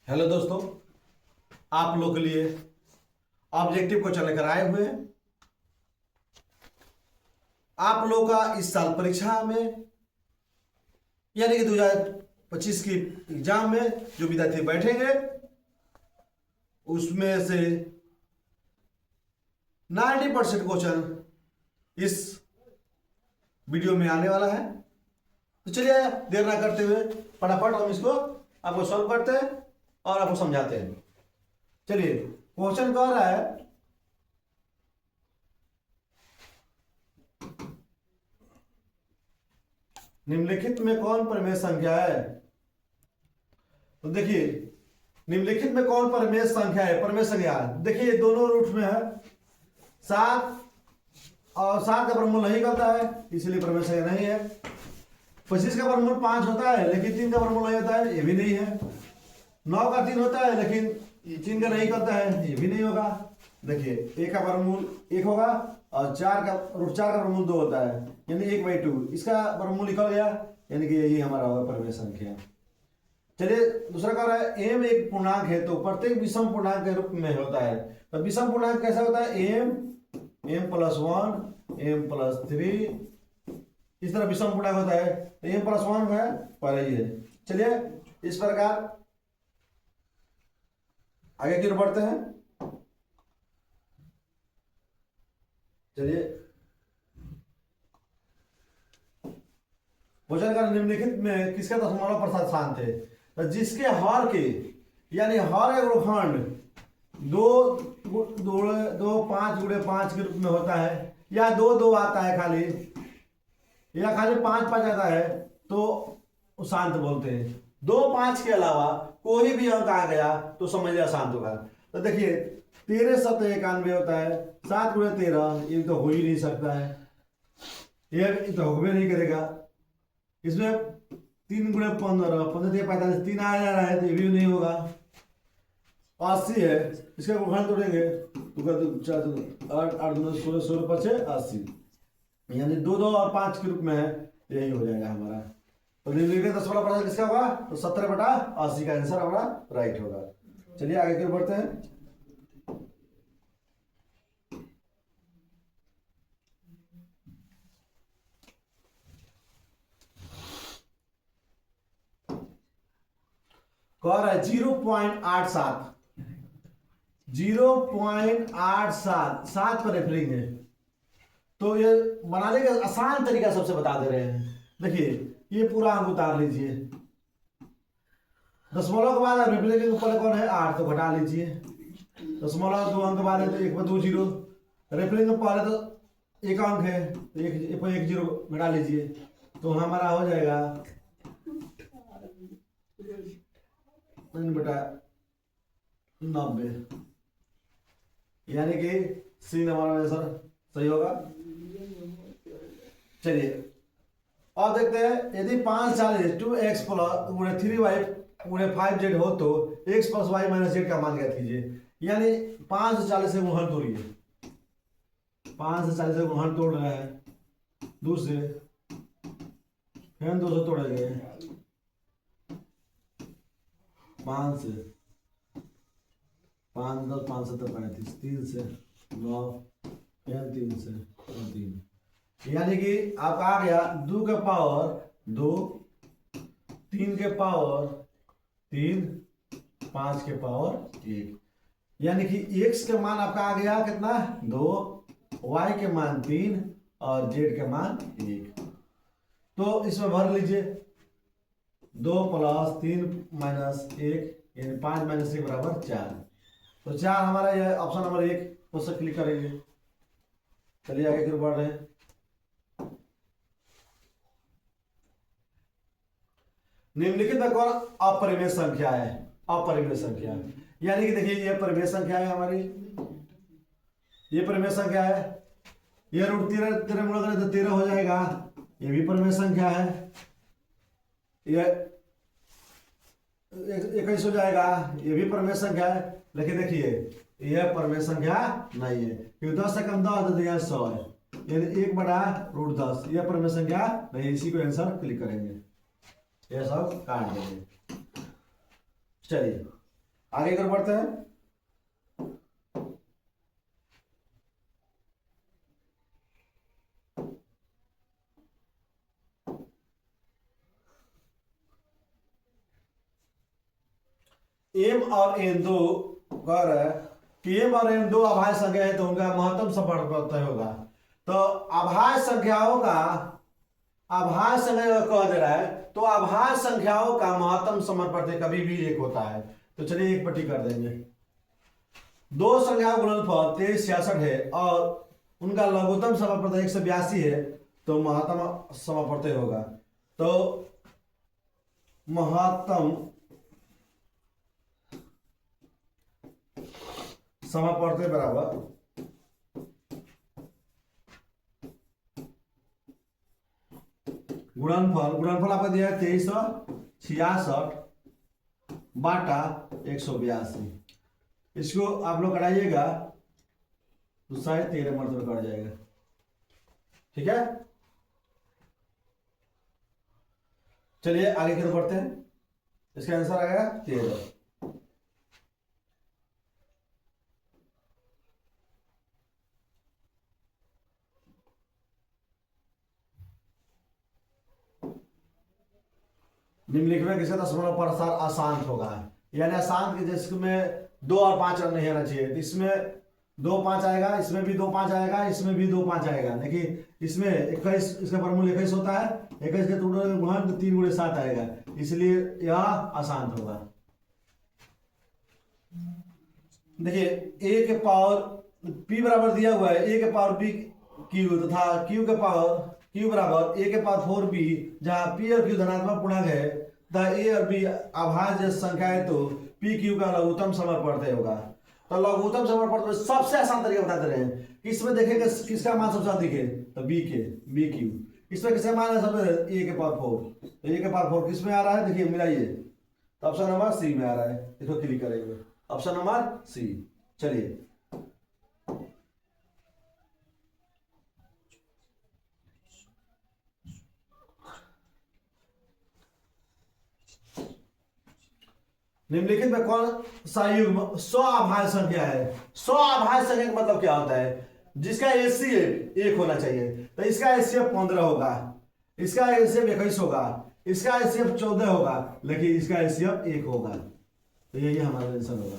Hello दोस्तों, आप लोग के लिए ऑब्जेक्टिव क्वेश्चन लेकर आए हुए हैं। आप लोग का इस साल परीक्षा में यानी कि 2025 की एग्जाम में जो विद्यार्थी बैठेंगे उसमें से 90% क्वेश्चन इस वीडियो में आने वाला है। तो चलिए देर ना करते हुए फटाफट हम इसको आपको सॉल्व करते हैं और आपको समझाते हैं। चलिए, क्वेश्चन कह रहा है निम्नलिखित में कौन परिमेय संख्या है। तो देखिए, निम्नलिखित में कौन परिमेय संख्या है। परिमेय संख्या देखिए दोनों रूट में है। 7 और 7 का वर्गमूल नहीं करता है, इसलिए परिमेय संख्या नहीं है। 25 का वर्गमूल 5 होता है लेकिन 3 का वर्गमूल नहीं होता है, ये भी नहीं है। 9 का 3 होता है लेकिन 3 का नहीं करता है, ये भी नहीं होगा। देखिए 1 का वर्गमूल 1 होगा और 4 का वर्गमूल 2 होता है, यानी 1/2। इसका वर्गमूल निकल गया, यानी कि यही हमारा होगा परिमेय संख्या। चलिए दूसरा कह रहा है एम एक पूर्णांक है तो प्रत्येक विषम पूर्णांक के रूप में होता है। तो विषम पूर्णांक कैसा होता है? m+1 m+3 इस तरह विषम पूर्णांक होता है। तो m+1 है पहले ही है। चलिए इस प्रकार आगे की ओर बढ़ते हैं। चलिए क्वेश्चन का निम्नलिखित में किसके दशमलव प्रसाद शांत है। तो जिसके हर के यानी हर एक खंड 5 के रूप में होता है, या 2 आता है खाली, या खाली 5 आता है तो शांत बोलते हैं। 2 5 के अलावा कोई भी अंक आ गया तो समझ लिया शांत होगा। तो देखिए 13 7 91 होता है, 7 × 13 ये तो हो ही नहीं सकता है, ये तो होबे नहीं करेगा। इसमें 3 × 15 15 45 3 आ जा रहा है तो ये भी नहीं होगा। 80 है, इसका गुणनखंड तोड़ेंगे तो 8 8 9 16 16 5 80, यानी 2 2 और 5 के रूप में है, यही हो जाएगा हमारा। तो निम्नलिखित दशमलव प्रसाद किसका होगा? तो 17/80 का आंसर हमारा राइट होगा। चलिए आगे की ओर बढ़ते हैं। कह रहा है 0.87 7 पर रेफरिंग है। तो ये बनाने का आसान तरीका सबसे बता दे रहे हैं। देखिए ये पूरा अंक उतार लीजिए, दशमलव के बाद रेफरिंग के ऊपर कौन है 8, तो घटा लीजिए। दशमलव 2 अंक बाद है तो 1/2 0, रेफरिंग के पहले तो 1 अंक है तो 1 0 घटा लीजिए, तो हमारा हो जाएगा 3/90, यानी कि सी हमारा आंसर सही होगा। चलिए अब देखते हैं, यदि 5 40 2x + 3y × 5z हो तो x + y - z का मान ज्ञात कीजिए। यानी 5 से 40 से गुणन तोड़िए, 5 से 40 से गुणन तोड़ रहा है, 2 से फिर 2 से तोड़ेंगे, 5 से 5 10 5 7 35, 3 से 9 फिर 3 से 3, यानी कि आपका आ गया 2 के पावर 2, 3 के पावर 3, 5 के पावर 1, यानी कि x के मान आपका आ गया कितना 2, y के मान 3 और z के मान 1। तो इसमें भर लीजिए 2 + 3 - 1 यानी 5 - 1 = 4। तो 4 हमारा यह ऑप्शन नंबर 1 उस पर क्लिक करेंगे। चलिए आगे फिर बढ़ रहे हैं। निम्नलिखित में कौन अपरिमेय संख्या है? अपरिमेय संख्या यानी कि देखिए ये परिमेय संख्या है हमारी, ये परिमेय संख्या है। ये √13 13 गुणा करें तो 13 हो जाएगा, ये भी परिमेय संख्या है। ये 21 हो जाएगा, ये भी परिमेय संख्या है। लेकिन देखिए यह परिमेय संख्या नहीं है क्योंकि 10 से कम 10 तो यह 100 है, यानी 1/√10 यह परिमेय संख्या नहीं। इसी को आंसर क्लिक करेंगे, यह सब काट देंगे। चलिए आगे कर बढ़ते हैं। एम और एन दो कह रहा है कि एम और एन दो अभाज्य संख्या है तो उनका महत्तम समापवर्तन होगा। तो अभाज्य संख्याओं का अभाज्य संख्या कह दे रहा है तो अभाज्य संख्याओं का महत्तम समापवर्तन कभी भी एक होता है। तो चलिए एक पट्टी कर देंगे। दो संख्याओं गुणनफल 2366 है और उनका लघुत्तम समापवर्तन 182 है तो महत्तम समापवर्तन होगा। तो महत्तम समापवर्तन बराबर गुणनफल आपका दिया है 2366 बाटा 182। इसको आप लोग कराइएगा तो 13.5 मरतबा कट जाएगा। ठीक है, चलिए आगे की तरफ बढ़ते हैं। इसका आंसर आ गया 13। निम्नलिखित में किसका दशमलव प्रसार अशांत होगा, यानी अशांत के जिसमें 2 और 5 रन नहीं आना चाहिए। तो इसमें 2 5 आएगा, इसमें भी 2 5 आएगा, इसमें भी 2 5 आएगा। देखिए इसमें 21, इसका वर्गमूल 21 होता है। 21 के गुणन 3 × 7 आएगा, इसलिए यह अशांत होगा। देखिए a के पावर p बराबर दिया हुआ है a के पावर b q तथा q के पावर q बराबर a के पावर 4b, जहां p और q धनात्मक पूर्णांक है तथा a और b अभाज्य संख्या है तो p q का लघुत्तम समापवर्तन होगा। तो लघुत्तम समापवर्तन में सबसे आसान तरीका बताते रहे हैं कि इसमें देखेंगे किसका मान सबसे अधिक है तो b q। इसमें किसका मान है सबसे a के पावर 4, तो a के पावर 4 किस में आ रहा है, देखिए मिलाइए। तो ऑप्शन नंबर सी में आ रहा है, इसको क्लिक करेंगे ऑप्शन नंबर सी। चलिए निम्नलिखित में कौन सा युग्म स्वाभाज्य संख्या है। स्वाभाज्य संख्या का मतलब क्या होता है, जिसका एचसीएफ 1 होना चाहिए। तो इसका एचसीएफ 15 होगा, इसका एचसीएफ 21 होगा, इसका एचसीएफ 14 होगा, लेकिन इसका एचसीएफ 1 होगा। तो यही हमारा आंसर होगा।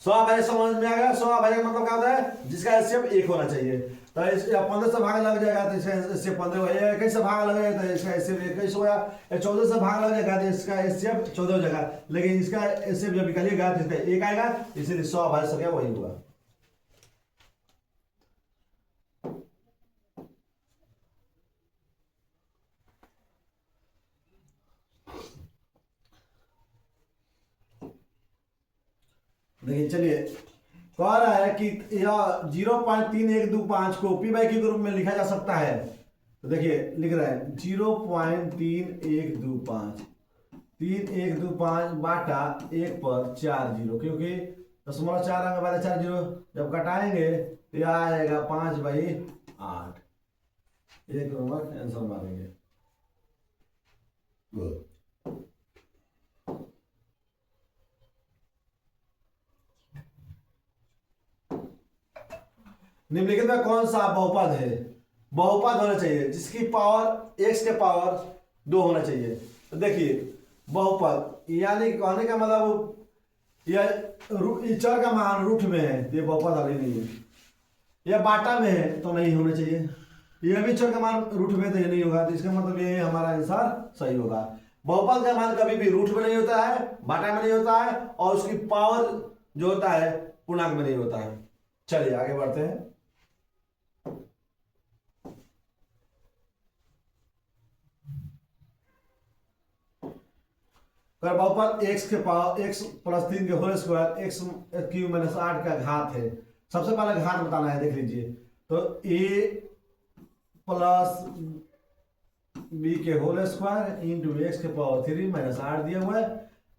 स्वाभाज्य समझ में आ गया। स्वाभाज्य मतलब क्या होता है, जिसका एचसीएफ 1 होना चाहिए। तो 15 से भाग लग जाएगा तो इसका एचसीएफ 15 होगा। 21 से भाग लग जाएगा तो इसका एचसीएफ 21 होगा। 14 से भाग लग जाएगा तो इसका एचसीएफ 14 हो जाएगा, लेकिन इसका एचसीएफ जब निकालिएगा तो इसका 1 आएगा, इसीलिए स्वाभाज्य संख्या वही होगा। देखिए चलिए कह रहा है कि यह 0.3125 को पी बाई क्यू के रूप में लिखा जा सकता है। तो देखिए लिख रहा है 0.3125 3125 बाटा 1 पर 4 जीरो, क्योंकि 0.4 अंक वाले 4 जीरो जब कटाएंगे तो यह आएगा 5/8। एक नंबर आंसर मारेंगे। निम्नलिखित में कौन सा बहुपद है, बहुपद होना चाहिए जिसकी पावर x के पावर 2 होना चाहिए। तो देखिए बहुपद यानी कहने का मतलब यह चर का मान रूट में है, ये बहुपद वाली नहीं है। यह बाटा में है तो नहीं होना चाहिए। यह भी चर का मान रूट में तो ये नहीं होगा, तो इसका मतलब ये हमारा आंसर सही होगा। बहुपद का मान कभी भी रूट में नहीं होता है, बाटा में नहीं होता है, और उसकी पावर जो होता है पूर्णांक में नहीं होता है। चलिए आगे बढ़ते हैं। अगर बहुपद x के पावर x + 3 के होल स्क्वायर x³ - 8 का घात है। सबसे पहले घात बताना है, देख लीजिए। तो a + b के होल स्क्वायर इंटू x के पावर 3 - 8 दिया हुआ है।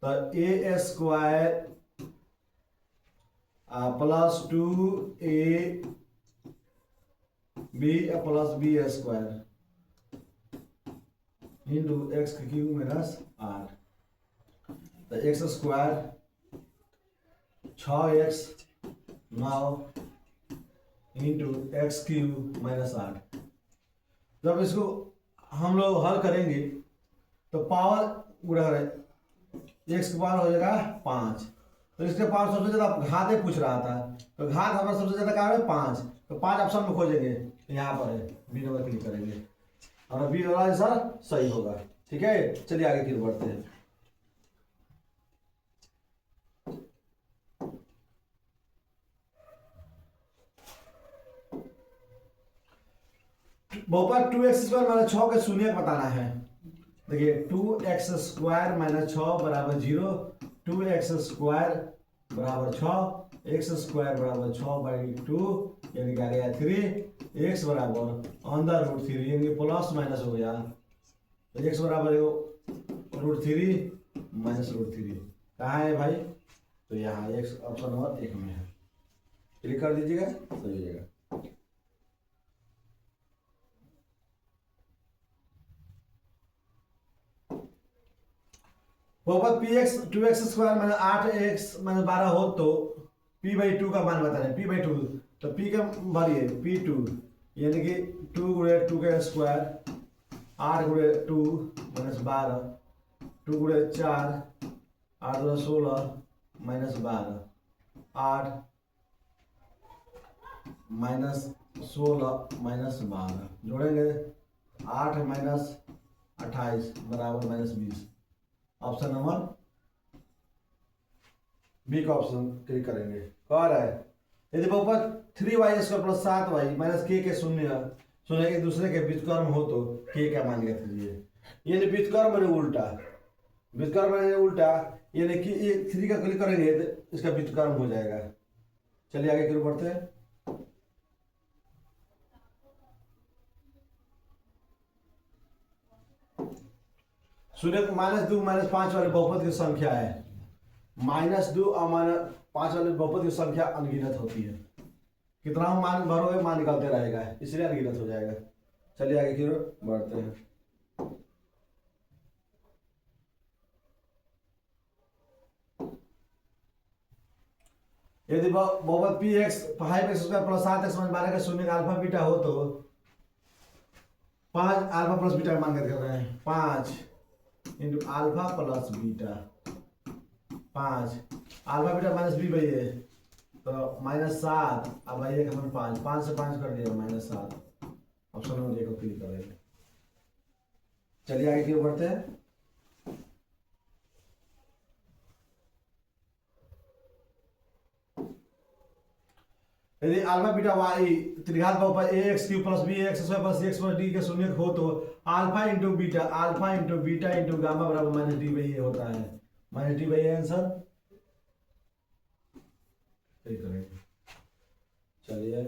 तो a² + 2ab + b² into x³ - 8। तो x square 6x 9 into x cube minus 8। जब इसको हम लोग हल करेंगे तो पावर गुणा करें एक्स की पावर हो जाएगा 5। तो इसके पावर सबसे ज़्यादा घात पूछ रहा था, तो घात हमारा सबसे ज़्यादा क्या है 5। तो 5 ऑप्शन में खोजेंगे, यहाँ पर है बी नंबर क्लिक करेंगे और बी वाला आंसर सही होगा। ठीक है, चलिए आगे फिर बढ़ते हैं। बहुपद 2x स्क्वायर माइनस 6 के शून्य बताना है। देखिए 2x स्क्वायर माइनस 6 बराबर 0, 2x स्क्वायर बराबर 6, x स्क्वायर बराबर 6/2 यानी क्या गया 3, x बराबर अंदर रूट 3 यानी प्लस माइनस हो गया। तो x बराबर रूट 3 माइनस रूट 3 कहाँ है भाई? तो यहाँ x ऑप्शन नंबर 1 में है। क्लिक कर दीजिएगा, सही हो जाएगा। बहुपद px 2x square minus 8x minus 12 हो तो p/2 का मान बताना है। p/2 तो p का भरिए p2 यानी कि 2 गुणे 2 का स्क्वायर 8 गुणे 2 माइनस 12 2 गुणे 4 8 गुणे 16 माइनस 12 8 माइनस 16 माइनस 12 जोड़ेंगे 8 माइनस 28 बराबर माइनस 20। ऑप्शन नंबर बी का ऑप्शन क्लिक करेंगे। कह रहा है यदि बहुपद 3y square plus 7y minus के शून्य एक दूसरे के व्युत्क्रम हो तो के का मान ज्ञात कीजिए। यानी व्युत्क्रम मैंने उल्टा, व्युत्क्रम मैंने उल्टा यानी कि ये 3 का क्लिक करेंगे तो इसका व्युत्क्रम हो जाएगा। चलिए आगे क्यों बढ़ते हैं। शून्य -2 -5 वाले बहुपद की संख्या है। -2 और -5 वाले बहुपद की संख्या अनगिनत होती है। कितना मान भरोगे मान निकलते रहेगा, इसलिए अनगिनत हो जाएगा। चलिए आगे की ओर बढ़ते हैं। यदि बहुपद px 5x square plus 7x minus 12 का शून्य का अल्फा बीटा हो तो 5 अल्फा प्लस बीटा का मान ज्ञात कर रहे हैं। 5 into alpha plus beta 5 alpha beta minus B भाई है तो -7 अब भाई एक हम 5 से 5 कर दिया -7। ऑप्शन नंबर 1 को क्लिक करेंगे। चलिए आगे की ओर बढ़ते हैं। यदि अल्फा बीटा वाई त्रिघात बहुपद ax cube plus bx square plus x plus d के शून्य हो तो alpha into beta into gamma बराबर माइनस डी बाई ए होता है। Minus D by A answer ठीक करेंगे। चलिए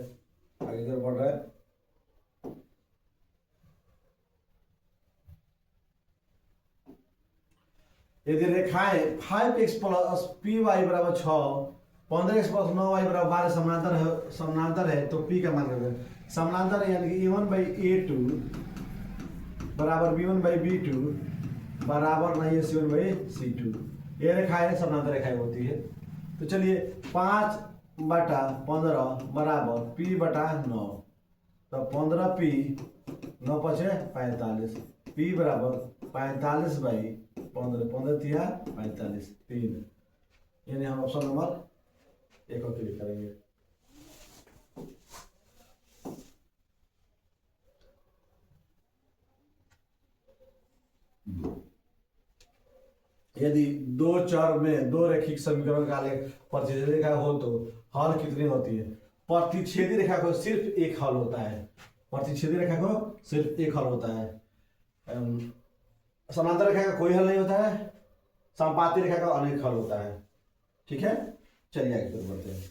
आगे की ओर बढ़ रहा है। यदि रेखाएं 5x प्लस पी वाई बराबर 6 15x प्लस 9y बराबर 12 समानांतर है तो p का मान करेंगे। समानांतर यानी कि a1/a2 बराबर b1/b2 बराबर नहीं है c1/c2। ये रेखाएं समानांतर रेखाएं होती है। तो चलिए 5/15 बराबर p/9 तो 15p 9 5 45 p बराबर 45/15 15 45 3 यानी हम ऑप्शन नंबर 1 को क्लिक करेंगे। यदि दो चर में दो रैखिक समीकरण का प्रतिच्छेदी रेखा हो तो हल कितनी होती है? प्रतिच्छेदी रेखा को सिर्फ एक हल होता है। प्रतिच्छेदी रेखा को सिर्फ एक हल होता है। समांतर रेखा का कोई हल नहीं होता है। समपाती रेखा का अनेक हल होता है। ठीक है, चलिए आगे बढ़ते हैं।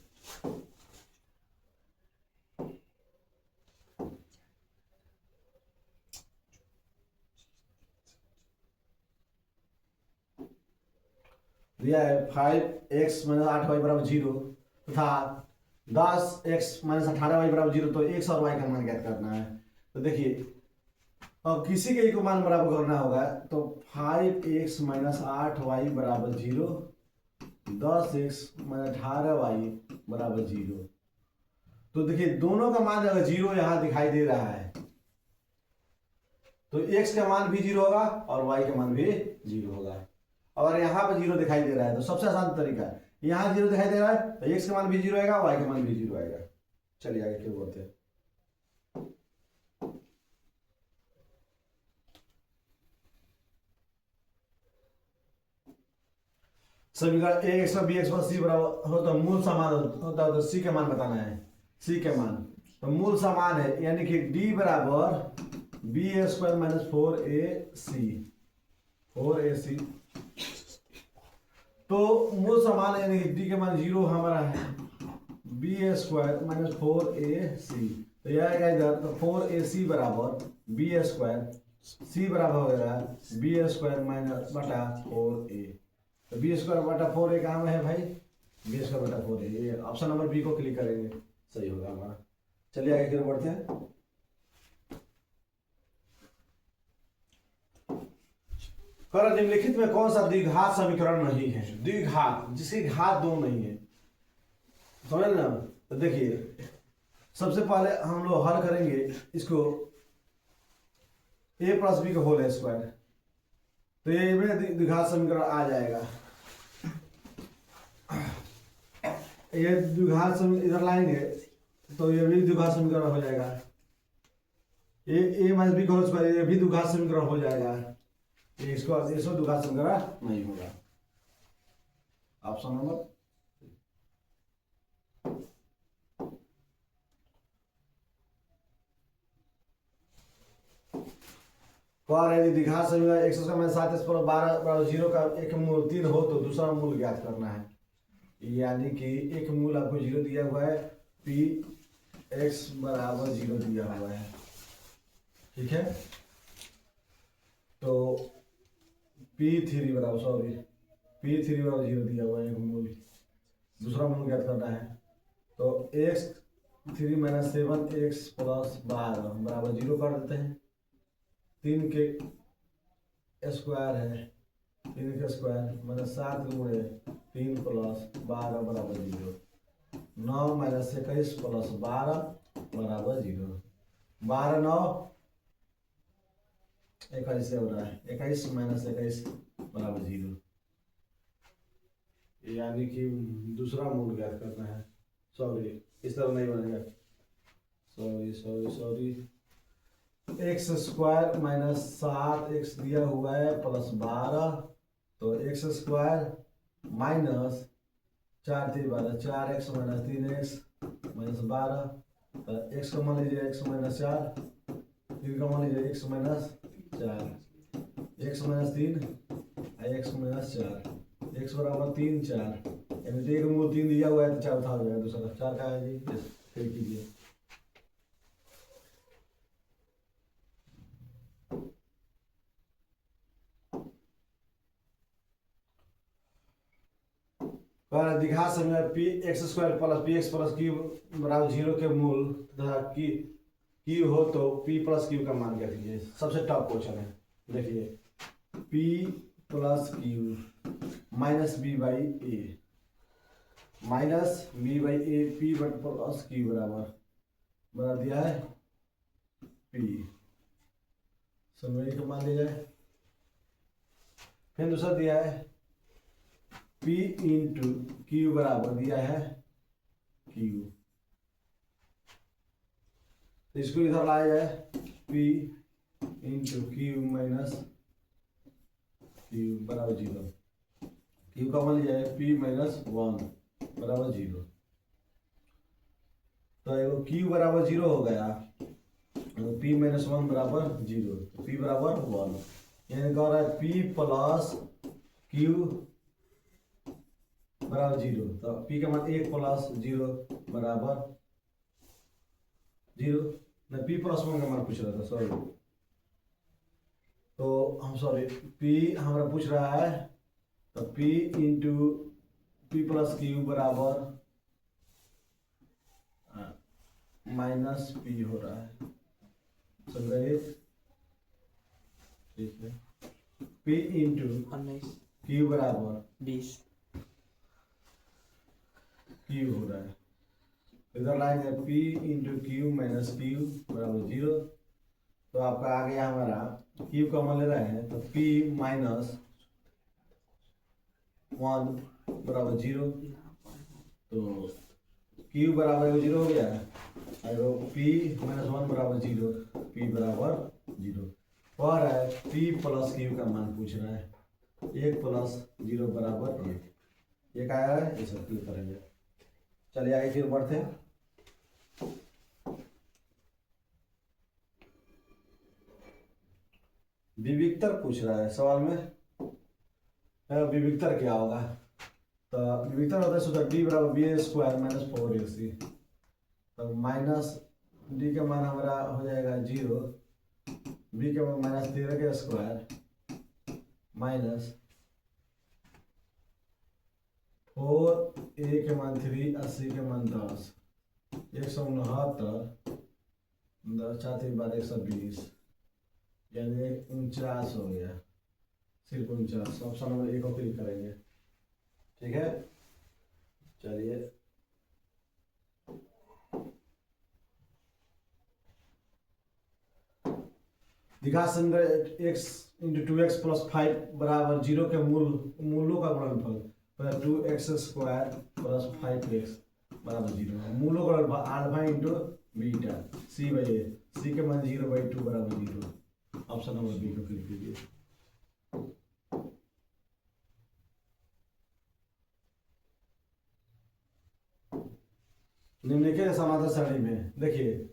दिया है 5x माइनस 8y बराबर 0 तथा 10x माइनस 18y बराबर 0 तो x और y का मान ज्ञात करना है। तो देखिए और किसी के को मान बराबर करना होगा तो 5x माइनस 8y बराबर 0, 10x माइनस 18y बराबर 0। तो देखिए दोनों का मान अगर 0 यहाँ दिखाई दे रहा है तो x का मान भी 0 होगा और y का मान भी 0 होगा। और यहाँ पर 0 दिखाई दे रहा है तो सबसे आसान तरीका है, यहाँ 0 दिखाई दे रहा है तो x का मान भी 0 आएगा, y का मान भी 0 आएगा। चलिए आगे क्यों बोलते हैं। समीकरण ए एक्स बी एक्स पर सी बराबर हो तो मूल समान होता है तो सी का मान बताना है। सी के मान तो मूल समान है यानी कि डी बराबर बी ए स्क्वायर माइनस 4ac तो मूल समान है यानी कि डी के मान 0 हमारा है, बी ए स्क्वायर माइनस 4ac तो यह आएगा इधर तो 4ac बराबर बी ए स्क्वायर, सी बराबर हो जाएगा बी ए स्क्वायर माइनस बटा 4a तो बी स्क्वायर बटा 4a कहाँ में है भाई, बी स्क्वायर बटा 4a, ये ऑप्शन नंबर बी को क्लिक करेंगे सही होगा हमारा। चलिए आगे फिर बढ़ते हैं। कर निम्नलिखित में कौन सा द्विघात समीकरण नहीं है, द्विघात जिसकी घात 2 नहीं है, समझ ना। तो देखिए सबसे पहले हम लोग हल करेंगे इसको a प्लस बी का होल स्क्वायर तो ये में द्विघात समीकरण आ जाएगा। ये द्विघात समीकरण इधर लाएंगे तो ये भी द्विघात समीकरण हो जाएगा, ए माइनस बी का होल स्क्वायर ये भी द्विघात समीकरण हो जाएगा, इसको द्विघात समीकरण नहीं होगा। ऑप्शन नंबर और यदि द्विघात समीकरण x square minus 7x plus 12 बराबर 0 का एक मूल 3 हो तो दूसरा मूल ज्ञात करना है। यानी कि एक मूल आपको 0 दिया हुआ है, पी एक्स बराबर 0 दिया हुआ है, ठीक है। तो P3 बराबर P3 बराबर 0 दिया हुआ है एक मूल, दूसरा मूल ज्ञात करना है तो x3 माइनस 7x प्लस 12 बराबर 0 कर देते हैं। 3 के स्क्वायर है, 3 के स्क्वायर माइनस 7 गुणे 3 प्लस 12 बराबर 0, 9 माइनस 21 प्लस 12 बराबर 0, 12 9 21 से हो रहा है, 21 माइनस 21 बराबर 0, यानी कि दूसरा मूल ज्ञात करना है। सॉरी इस तरह नहीं बनेगा, sorry x square minus 7x दिया हुआ है प्लस 12 तो x square minus 4 3 12 4x minus 3x minus 12 तो x का मान लीजिए x माइनस 4, 3 का मान लीजिए x minus 4, x minus 3 x minus 4, x बराबर 3 4 यानी एक मूल 3 दिया हुआ है तो 4 था हो जाएगा, दूसरा 4 का है जी, फिर कीजिए। द्विघात समीकरण P x square plus P x plus Q बराबर 0 के मूल तथा क्यू हो तो पी प्लस क्यू का मान क्या कीजिए। सबसे टॉप क्वेश्चन है, देखिए P plus Q minus B by A P but plus Q बराबर बना दिया है पी, समीकरण का मान लिया जाए। फिर दूसरा दिया है P इंटू क्यू बराबर दिया है Q, तो इसको इधर लाया जाए P into Q minus Q बराबर 0, क्यू का मान लिया है P माइनस 1 बराबर 0, तो एगो Q बराबर 0 हो गया तो P माइनस 1 बराबर 0 तो P बराबर 1, यानी कह रहा है P प्लस क्यू बराबर 0 तो P का मान 1 प्लस 0 बराबर 0, मैं P प्लस 1 का मान पूछ रहा था सॉरी, तो हम सॉरी P हमारा पूछ रहा है तो P into P plus Q बराबर माइनस P हो रहा है, संग्रहित ठीक है, P इंटू 19 Q बराबर 20 Q हो रहा है, इधर लाएंगे P into Q minus Q बराबर 0। तो आपका आ गया हमारा Q कॉमन ले रहे हैं तो P माइनस 1 बराबर 0, तो Q बराबर 0 हो गया, और P माइनस 1 बराबर 0, P बराबर 0 और है P प्लस Q का मान पूछ रहा है, 1 प्लस 0 बराबर 1, एक आया है, ये सब क्लिक करेंगे। चलिए आगे फिर बढ़ते हैं। विविक्तर पूछ रहा है सवाल में, विविक्तर क्या होगा, तो विविक्तर होता है सूत्र डी बराबर बी स्क्वायर माइनस 4ac, तो माइनस डी का मान हमारा हो जाएगा 0, बी का मान माइनस 13 का स्क्वायर माइनस 4a के मान 3, 80 के मान 10, 169, 10 4 बार 120, यानी 49 हो गया, सिर्फ 49। ऑप्शन नंबर 1 को क्लिक करेंगे। ठीक है, चलिए दिखा संग्रह x इंटू 2x प्लस 5 बराबर 0 के मूलों का गुणनफल, तो 2x स्क्वायर प्लस 5x बराबर 0, मूलों का गुणनफल alpha into beta c by a, c के मान 0/2 बराबर 0। ऑप्शन नंबर बी को क्लिक कीजिए। निम्नलिखित समांतर श्रेणी में देखिए,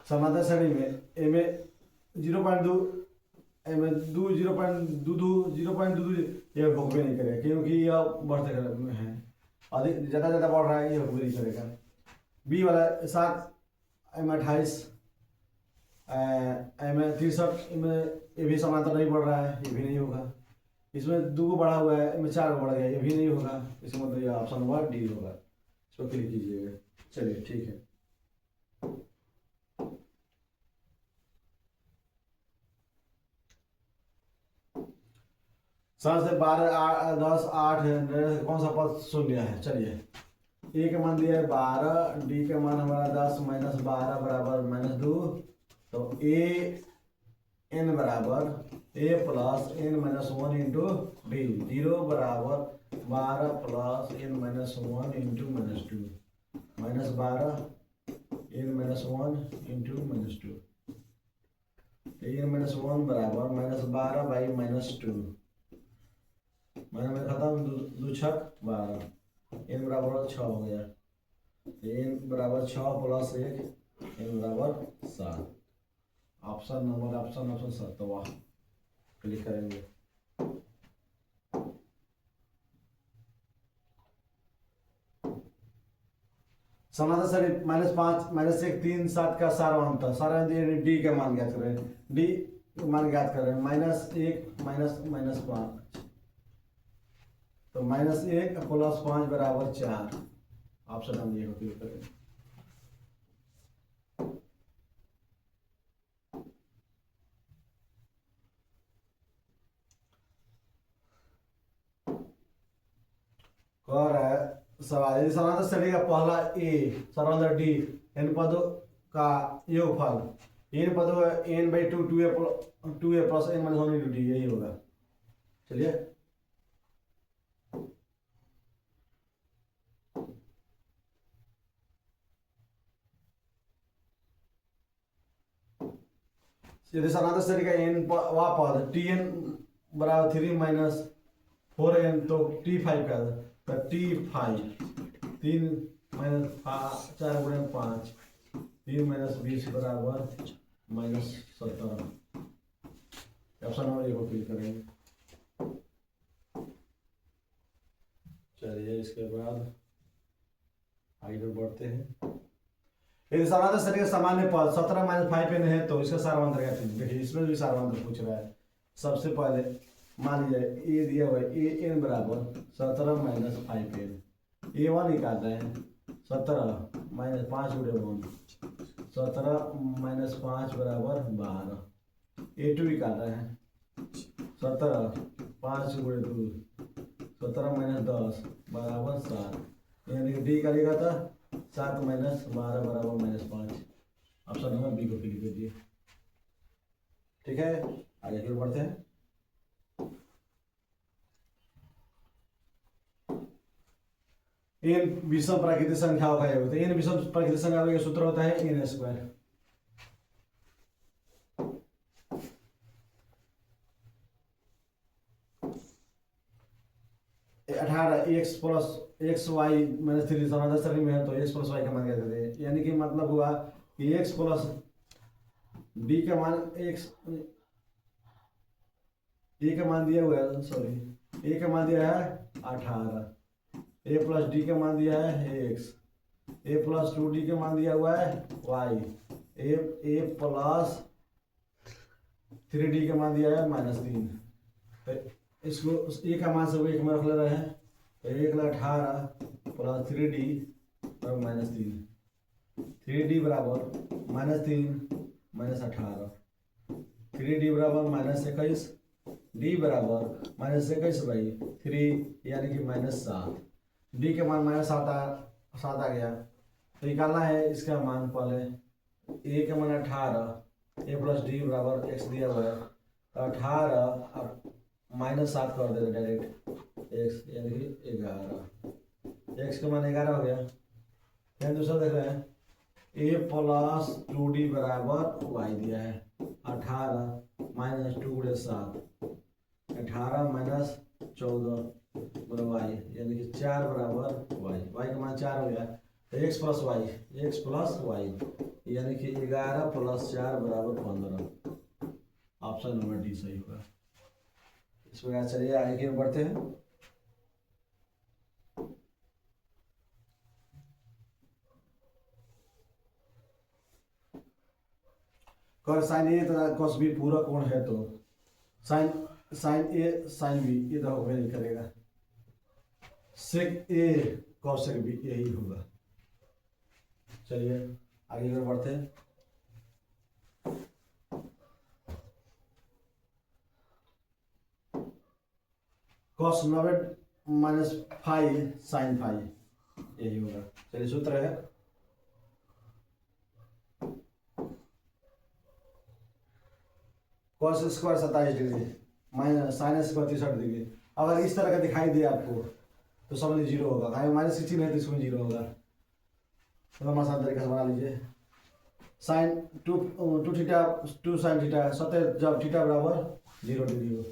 समांतर श्रेणी में ए में 0.2 में 0.22 ये भोगबे नहीं करेगा, क्योंकि यह बढ़ते क्रम है, अधिक ज़्यादा बढ़ रहा है, ये भोगबे नहीं करेगा। बी वाला 7 में 28 में 63 में ये भी समांतर नहीं बढ़ रहा है, ये भी नहीं होगा। इसमें 2 बढ़ा हुआ है, इनमें 4 बढ़ गया, ये भी नहीं होगा, इसका मतलब यह ऑप्शन नंबर डी होगा, इसको क्लिक कीजिएगा। चलिए ठीक है, सात से 12 10 8 कौन सा पद शून्य है। चलिए ए का मान दिया है 12, डी का मान हमारा 10 माइनस 12 बराबर -2, तो ए एन बराबर A plus N minus 1 into D, 0 बराबर 12 plus N minus 1 into -2, -12 N minus 1 into -2, N minus 1 बराबर -12 बाई -2, में खत्म, 2 छक 12, एन बराबर 6 हो गया, एन बराबर 6 प्लस 1, एन बराबर 7। ऑप्शन नंबर ऑप्शन 7 क्लिक करेंगे। समांतर श्रेणी -5 -1 3 7 का सारांश डी का मान ज्ञात करें, डी मान ज्ञात करें, -1 -5, तो -1 प्लस 5 बराबर 4। ऑप्शन हम ये क्लिक करें। और सवाल समांतर श्रेणी का पहला ए सर्वांतर डी एन पदों का योगफल, एन पदों n/2 2a plus n minus 1 into D, यही होगा। चलिए यदि समांतर श्रेणी का n वा पद tn बराबर 3 माइनस 4n, तो t5 का, तो t5 3 माइनस 4 गुणे 5, 3 माइनस 20 बराबर -17। ऑप्शन नंबर 1 को क्लिक करेंगे। चलिए इसके बाद आगे बढ़ते हैं। यदि समांतर श्रेणी का सामान्य पद 17 माइनस 5n है, तो इसका सारवांतर क्या है। देखिए इसमें भी सारवांतर पूछ रहा है। सबसे पहले मान लीजिए ए दिया हुआ है, ए एन बराबर 17 माइनस 5n, a1 निकालते हैं, 17 माइनस 5 गुणे 1, 17 माइनस 5 बराबर 12, a2 निकाल रहे हैं, 17, 5 गुणे 2, 17 माइनस 10 बराबर 7, यानी कि डी करेगा था 7 माइनस 12 बराबर -5। ऑप्शन नंबर बी को क्लिक कीजिए। ठीक है, आगे फिर बढ़ते हैं। इन विषम प्राकृतिक संख्याओं का योग होता है। इन विषम प्राकृतिक संख्याओं का सूत्र होता है n square. 18 x plus x y minus 3 समानांतर श्रेणी में है तो x प्लस वाई का मान क्या देते हैं, यानी कि मतलब हुआ कि x प्लस डी का मान x ए का मान दिया हुआ है, सॉरी ए का मान दिया है 18, ए प्लस डी का मान दिया है एक्स, ए प्लस 2d का मान दिया हुआ है वाई, ए प्लस 3d का मान दिया है -3। तो इसको ए का मान सब एक में रख ले रहे हैं तो 1,18 प्लस 3d और -3, 3d बराबर -3 -18, 3d बराबर -21, डी बराबर -21/3 यानी कि -7। डी के मान -7 आ गया तो निकालना है इसका मान। पहले ए के मान 18, ए प्लस डी बराबर एक्स दिया हुआ है तो 18 और -7 कर देते डायरेक्ट एक्स यानी कि 11, एक्स का मान 11 हो गया। फिर दूसरा देख रहे हैं ए प्लस 2d बराबर वाई दिया है 18 माइनस 2 गुणे 7, 18 माइनस 14 बराबर वाई यानी कि 4 बराबर वाई, वाई का मान 4 हो गया तो एक्स प्लस वाई यानी कि 11 प्लस 4 बराबर 15। ऑप्शन नंबर डी सही होगा। इस प्रकार चलिए आगे की ओर बढ़ते हैं। और साइन ए तथा कॉस बी पूरा कोण है तो साइन ए साइन बी ये तो वैल्यू करेगा, सेक ए कॉसेक बी यही होगा। चलिए आगे की ओर बढ़ते हैं। कॉस 90 माइनस 5 साइन 5 यही होगा। चलिए सूत्र है cos square 27 degree minus sine square 63 degree. अगर इस तरह का दिखाई दे आपको तो समझ लीजिए 0 होगा, भाई -16 है तो इसमें 0 होगा। तो हम आसान तरीके से बना लीजिए। साइन 2 थीटा 2 साइन थीटा सतह जब थीटा बराबर 0 डिग्री हो,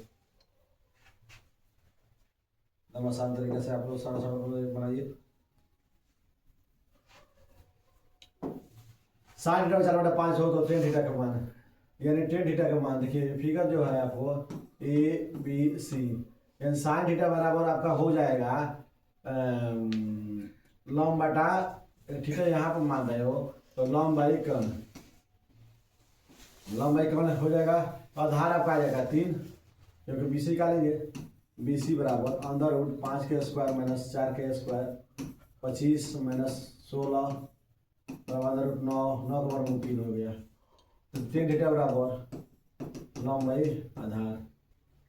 हम आसान तरीके से आप लोग 7.5 बनाइए। साइन थीटा 4/5 हो तो टेन थीटा का मान यानी टेन थीटा का मान देखिए फिगर जो है आपको ए बी सी, यानी साइन थीटा बराबर आपका हो जाएगा लंब बटा थीटा यहाँ पर मान रहे हो तो लंब बाई कर्ण हो जाएगा। आधार आपका आ जाएगा 3 क्योंकि बी सी निकालेंगे, बी सी बराबर अंदर रूट 5 के स्क्वायर माइनस 4 के स्क्वायर 25 माइनस 16 बराबर अंदर रूट 9 9 का वर्गमूल 3 हो गया। तो टेन थीटा बराबर लंब बाई आधार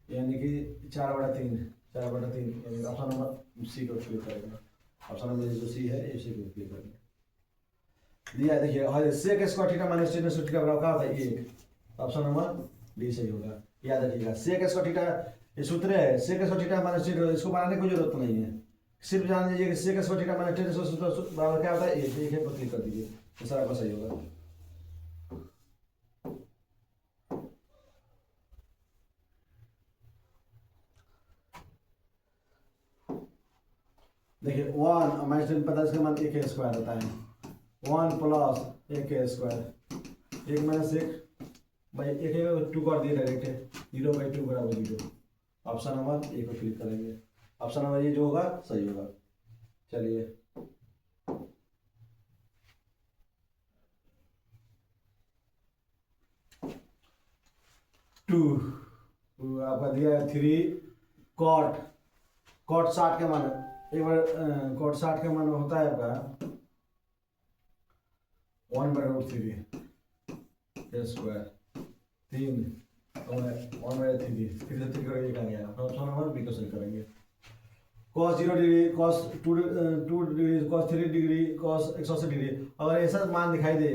यानी कि 4/3 यानी ऑप्शन नंबर सी को क्लिक करेगा। ऑप्शन नंबर जो सी है इसी को क्लिक करेगा। दिया है देखिए और sec square theta minus tan square theta बराबर क्या होता है 1। ऑप्शन नंबर डी सही होगा। याद रखिएगा सेक स्क्वायर थीटा ये सूत्र है, sec square theta minus tan, इसको बनाने की जरूरत नहीं है, सिर्फ जान लीजिए कि sec square theta minus tan square बराबर क्या होता है 1 पर क्लिक कर दीजिए तो सारा आपका सही होगा। देखिए 1 माइनस टेन पता है इसका मान 1 स्क्वायर होता है, 1 प्लस 1 स्क्वायर 1 माइनस 1 भाई 1 2 कर दिए डायरेक्ट 0/2 बराबर 0। ऑप्शन नंबर ए को क्लिक करेंगे। ऑप्शन नंबर ये जो होगा सही होगा। चलिए टू आपका दिया है 3 कॉट 60 के मान एक बार कॉट 60 का मान होता है आपका 1/√3 स्क्वायर 3 1/3 3 से 3 करेंगे क्या गया ऑप्शन नंबर बी को सही करेंगे। cos 0 degree cos 2 degree cos 3 degree cos 180 degree अगर ऐसा मान दिखाई दे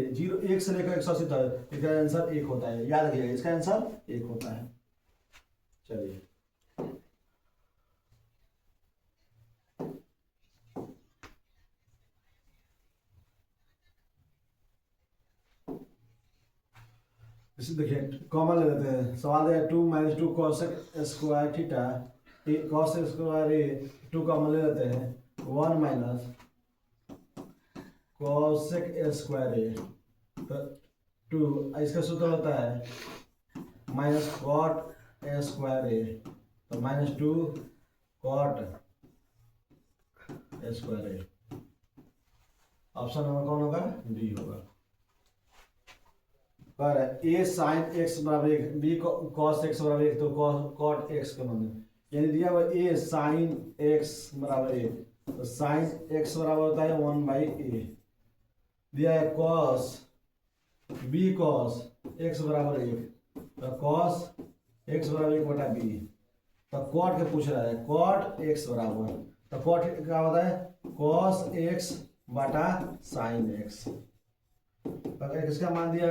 1 से लेकर 180 तक इसका आंसर 1 होता है, याद रखिएगा इसका आंसर 1 होता है। चलिए इसे देखिए कॉमन ले लेते हैं। सवाल है 2 - 2 cos square theta cos square A 2 common ले लेते हैं 1 - cos स्क्वायर ए तो 2 इसका सूत्र होता है माइनस cot स्क्वायर ए तो -2 cot स्क्वायर ए। ऑप्शन नंबर कौन होगा? डी होगा। पर ए साइन एक्स बराबर 1 बी कॉस एक्स बराबर 1 तो कॉट एक्स का मान यानी दिया हुआ ए साइन एक्स बराबर 1 तो साइन एक्स बराबर होता है 1/a। दिया है कॉस बी कॉस एक्स बराबर 1 तो कॉस एक्स बराबर 1/b तो कॉट के पूछ रहा है कॉट एक्स बराबर तो कॉट क्या होता है कॉस एक्स बटा साइन एक्स। अगर इसका मान दिया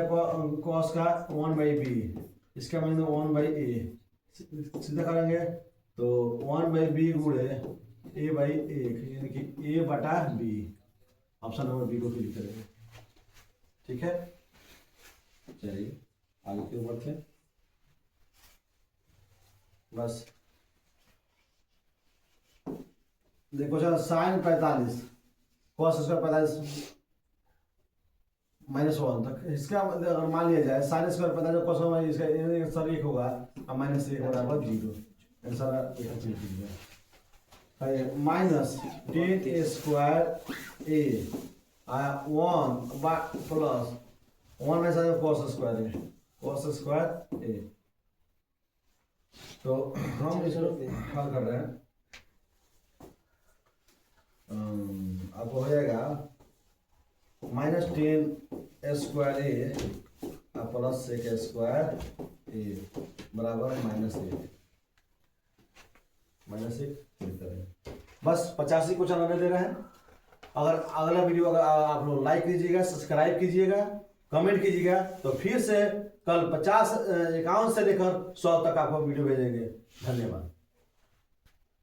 cos का 1/b इसका मान दिया 1/a सीधा करेंगे तो 1/b गुणे a/1 यानी कि a बटा b। ऑप्शन नंबर बी को क्लिक करेंगे। ठीक है चलिए आगे क्यों बढ़ते हैं बस देखो सर साइन 45 cos स्क्वायर 45 -1 तक इसका अगर मान लिया जाए साइन स्क्वायर पता है cos इसका आंसर 1 होगा और -1 बराबर 0 आंसर एक चीज कीजिए -10 स्क्वायर a आया 1 प्लस 1 में से cos स्क्वायर है cos स्क्वायर a तो हम इसको हल कर रहे हैं आपको हो जाएगा -10 स्क्वायर ए प्लस 1 स्क्वायर ए बराबर -1 बस 85 क्वेश्चन आने दे रहे हैं। अगर अगला वीडियो अगर आप लोग लाइक कीजिएगा सब्सक्राइब कीजिएगा कमेंट कीजिएगा तो फिर से कल 51 से लेकर 100 तक आपको वीडियो भेजेंगे। धन्यवाद।